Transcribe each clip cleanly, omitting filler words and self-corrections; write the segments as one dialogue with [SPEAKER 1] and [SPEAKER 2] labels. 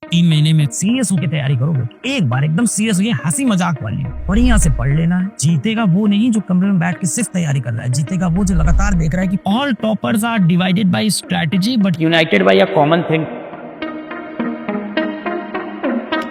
[SPEAKER 1] 3 महीने में सीरियस होकर तैयारी करोगे, एक बार एकदम सीरियस होगी, हंसी मजाक वाली बढ़िया से पढ़ लेना है। जीतेगा वो नहीं जो कमरे में बैठ के सिर्फ तैयारी कर रहा है, जीतेगा वो जो लगातार देख रहा है कि all toppers are divided by strategy but united by a common thing.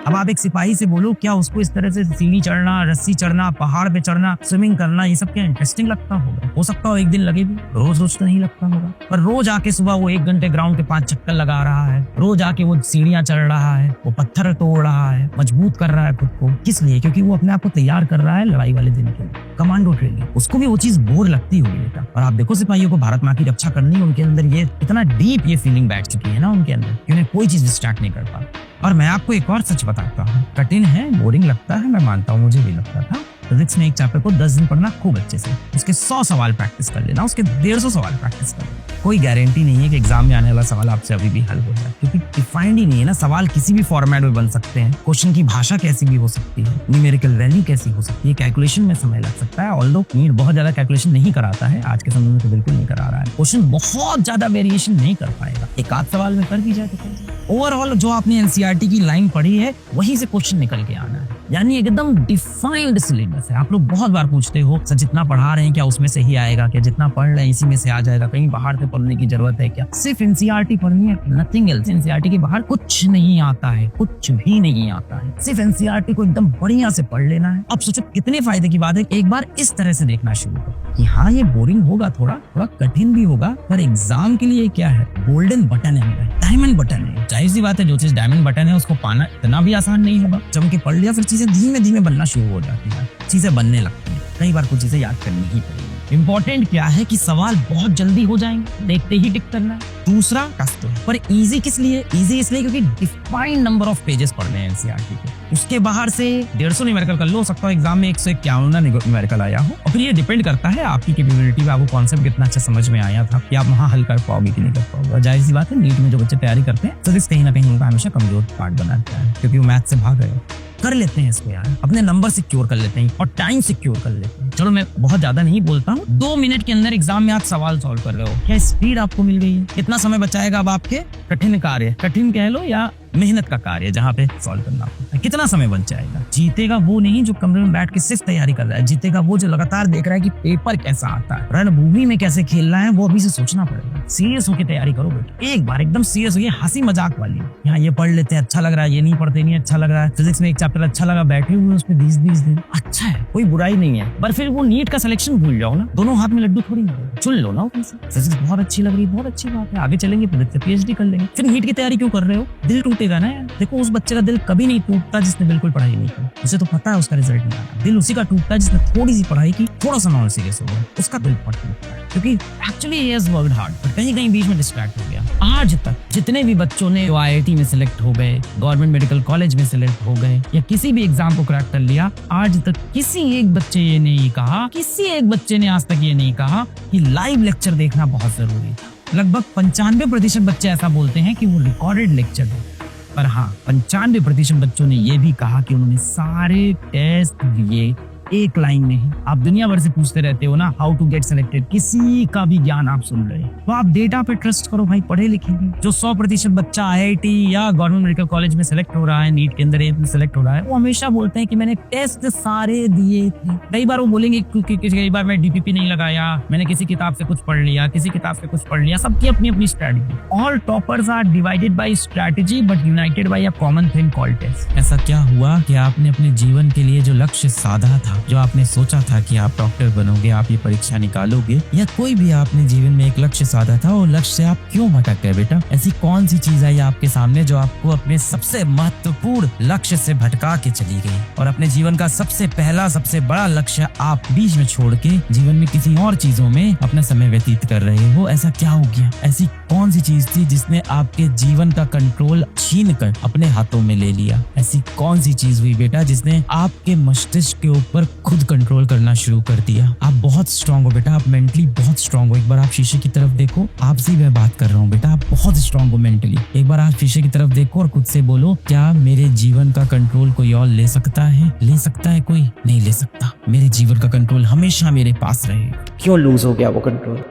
[SPEAKER 1] अब आप एक सिपाही से बोलो क्या उसको इस तरह से सीढ़ी चढ़ना, रस्सी चढ़ना, पहाड़ पे चढ़ना, स्विमिंग करना, ये सब क्या इंटरेस्टिंग लगता होगा? हो सकता हो एक दिन लगे भी, रोज रोज तो नहीं लगता होगा। पर रोज आके सुबह वो 1 घंटे ग्राउंड के 5 चक्कर लगा रहा है, रोज आके वो सीढ़ियां चढ़ रहा है, वो पत्थर तोड़ रहा है, मजबूत कर रहा है खुद को। किस लिए? क्योंकि वो अपने आप को तैयार कर रहा है लड़ाई वाले दिन के लिए, कमांडो ट्रेनिंग। उसको भी वो चीज बोर लगती होगी बेटा। और आप देखो सिपाहियों को भारत माँ की रक्षा करनी, उनके अंदर ये इतना डीप ये फीलिंग बैठ चुकी है ना उनके अंदर कि उन्हें कोई चीज डिस्ट्रैक्ट नहीं कर पाता। और मैं आपको एक और सच बताता हूँ, कठिन है, बोरिंग लगता है, मैं मानता हूँ, मुझे भी लगता था। फिजिक्स में एक चैप्टर को 10 दिन पढ़ना खूब अच्छे से, उसके 100 सवाल प्रैक्टिस कर लेना, उसके 150 सवाल प्रैक्टिस कर लेना। कोई गारंटी नहीं है कि एग्जाम में आने वाला सवाल आपसे अभी भी हल हो जाए, क्योंकि डिफाइंड ही नहीं है ना। सवाल किसी भी फॉर्मेट में बन सकते हैं, क्वेश्चन की भाषा कैसी भी हो सकती है, न्यूमेरिकल वैल्यू कैसी हो सकती है, कैलकुलेशन में समय लग सकता है। ऑल्दो नीट बहुत ज्यादा कैलकुलेशन नहीं कराता है, आज के समय में तो बिल्कुल नहीं करा रहा है। क्वेश्चन बहुत ज्यादा वेरिएशन नहीं कर पाएगा, एक आध सवाल में कर भी जाए तो ओवरऑल जो आपने एनसीईआरटी की लाइन पढ़ी है वहीं से क्वेश्चन निकल के आना है, यानी एकदम डिफाइंड सिलेबस है। आप लोग बहुत बार पूछते हो सर जितना पढ़ा रहे हैं क्या उसमें से ही आएगा क्या, जितना पढ़ रहे हैं इसी में से आ जाएगा, कहीं बाहर से पढ़ने की जरूरत है क्या? सिर्फ एनसीईआरटी पढ़नी है, नथिंग एल्स। एनसीईआरटी के बाहर कुछ नहीं आता है, कुछ भी नहीं आता है, सिर्फ एनसीईआरटी को एकदम बढ़िया से पढ़ लेना है। अब सोचो कितने फायदे की बात है, एक बार इस तरह से देखना शुरू करो कि हाँ ये बोरिंग होगा, थोड़ा कठिन भी होगा, पर एग्जाम के लिए क्या है, गोल्डन बटन है, डायमंड बटन है। जाहिर सी बात है जो चीज डायमंड बटन है उसको पाना इतना भी आसान नहीं होगा। जब के पढ़ लिया फिर चीजें धीमे धीमे बनना शुरू हो जाती है, चीजें बनने लगती है, कई बार कुछ चीजें याद करनी ही पड़ेगी। इंपॉर्टेंट क्या है कि सवाल बहुत जल्दी हो जाएंगे, देखते ही टिक करना है। दूसरा टफ है, पर इजी किस लिए? इजी इसलिए क्योंकि डिफाइंड नंबर ऑफ पेजेस पढ़ने हैं एनसीईआरटी के। उसके बाहर से 150 न्यूमेरिकल कर लो, हो सकता है एग्जाम में 151 न्यूमेरिकल आया हो, और फिर ये डिपेंड करता है आपकी कैपेबिलिटी पे, आपको कॉन्सेप्ट कितना अच्छा समझ में आया था कि आप वहाँ हल कर पाओगे कि नहीं कर पाओगे। और जाहिर सी बात है नीट में जो बच्चे तैयारी करते हैं फिजिक्स कहीं ना कहीं उनका हमेशा कमजोर पार्ट बनाता है, क्योंकि वो मैथ से भाग गए। कर लेते हैं इसको यार, अपने नंबर सिक्योर कर लेते हैं और टाइम सिक्योर कर लेते हैं। चलो मैं बहुत ज्यादा नहीं बोलता हूँ, 2 मिनट के अंदर एग्जाम में आप सवाल सॉल्व कर रहे हो, क्या स्पीड आपको मिल गई है? कितना समय बचाएगा अब आपके कठिन कार्य, कठिन कह लो या मेहनत का कार्य जहाँ पे सॉल्व करना पड़ता है, कितना समय बच जाएगा? जीतेगा वो नहीं जो कमरे में बैठ के सिर्फ तैयारी कर रहा है, जीतेगा वो जो लगातार देख रहा है कि पेपर कैसा आता है, रणभूमि में कैसे खेलना है, वो अभी से सोचना पड़ेगा। सीरियस होकर तैयारी करो बेटा, एक बार एकदम सीरियस होगी, हंसी मजाक वाली। यहाँ ये पढ़ लेते हैं अच्छा लग रहा है, ये नहीं पढ़ते नहीं अच्छा लग रहा है। फिजिक्स में एक चैप्टर अच्छा लगा, बैठे हुए उस पर 20-20 दिन, अच्छा है, कोई बुराई नहीं है। पर फिर वो नीट का सिलेक्शन भूल जाओ ना, दोनों हाथ में लड्डू थोड़ी ना, चुन लो ना। फिजिक्स बहुत अच्छी लग रही है, बहुत अच्छी बात है, आगे चलेंगे फिजिक्स से पीएचडी कर लेंगे। फिर नीट की तैयारी क्यों कर रहे हो? दिल टूटेगा ना यार। देखो उस बच्चे का दिल कभी नहीं टूटता जिसने बिल्कुल पढ़ाई नहीं की, उसे तो पता है उसका रिजल्ट नहीं आना। दिल उसी का टूटता है जिसने थोड़ी सी पढ़ाई की, थोड़ा सा नॉन सीरियस हो गया, उसका दिल बहुत टूटता है, क्योंकि actually he has worked hard, पर कहीं कहीं बीच में डिस्ट्रैक्ट हो गया। आज तक जितने भी बच्चों ने आईआईटी में सिलेक्ट हो गए, गवर्नमेंट मेडिकल कॉलेज में सिलेक्ट हो गए, या किसी भी एग्जाम को क्रैक कर लिया, आज तक किसी एक बच्चे ये नहीं कहा, किसी एक बच्चे ने आज तक ये नहीं कहा कि लाइव लेक्चर देखना बहुत जरूरी था। लगभग 95% बच्चे ऐसा बोलते हैं कि वो रिकॉर्डेड लेक्चर देखते, पर हाँ 95% बच्चों ने ये भी कहा कि उन्होंने सारे टेस्ट दिए, एक लाइन नहीं। आप दुनिया भर से पूछते रहते हो ना हाउ टू गेट सिलेक्टेड, किसी का भी ज्ञान आप सुन रहे हो तो आप डेटा पे ट्रस्ट करो भाई, पढ़े लिखे हैं। जो 100% बच्चा आईआईटी या गवर्नमेंट मेडिकल कॉलेज में सिलेक्ट हो रहा है, नीट के अंदर सिलेक्ट हो रहा है, वो हमेशा बोलते हैं कि मैंने टेस्ट सारे दिए थे। कई बार वो बोलेंगे कई बार मैं डीपीपी नहीं लगाया, मैंने किसी किताब से कुछ पढ़ लिया, किसी किताब से कुछ पढ़ लिया। सबकी अपनी अपनी strategy. All toppers are divided by strategy but united by a common thing called test. ऐसा क्या हुआ कि आपने अपने जीवन के लिए जो लक्ष्य साधा था, जो आपने सोचा था कि आप डॉक्टर बनोगे, आप ये परीक्षा निकालोगे, या कोई भी आपने जीवन में एक लक्ष्य साधा था, वो लक्ष्य से आप क्यों भटक गए बेटा? ऐसी कौन सी चीज आई आपके सामने जो आपको अपने सबसे महत्वपूर्ण लक्ष्य से भटका के चली गई, और अपने जीवन का सबसे पहला सबसे बड़ा लक्ष्य आप बीच में छोड़ के जीवन में किसी और चीजों में अपना समय व्यतीत कर रहे हो? ऐसा क्या हो गया? ऐसी कौन सी चीज थी जिसने आपके जीवन का कंट्रोल छीन कर अपने हाथों में ले लिया? ऐसी कौन सी चीज हुई बेटा जिसने आपके मस्तिष्क के ऊपर खुद कंट्रोल करना शुरू कर दिया? आप बहुत स्ट्रांग हो बेटा, आप मेंटली बहुत स्ट्रांग हो। एक बार आप शीशे की तरफ देखो, आपसे मैं बात कर रहा हूँ बेटा, आप बहुत स्ट्रांग हो मेंटली। एक बार आप शीशे की तरफ देखो और खुद से बोलो, क्या मेरे जीवन का कंट्रोल कोई और ले सकता है? ले सकता है कोई? नहीं ले सकता। मेरे जीवन का कंट्रोल हमेशा मेरे पास रहेगा।
[SPEAKER 2] क्यों लूज हो गया वो कंट्रोल?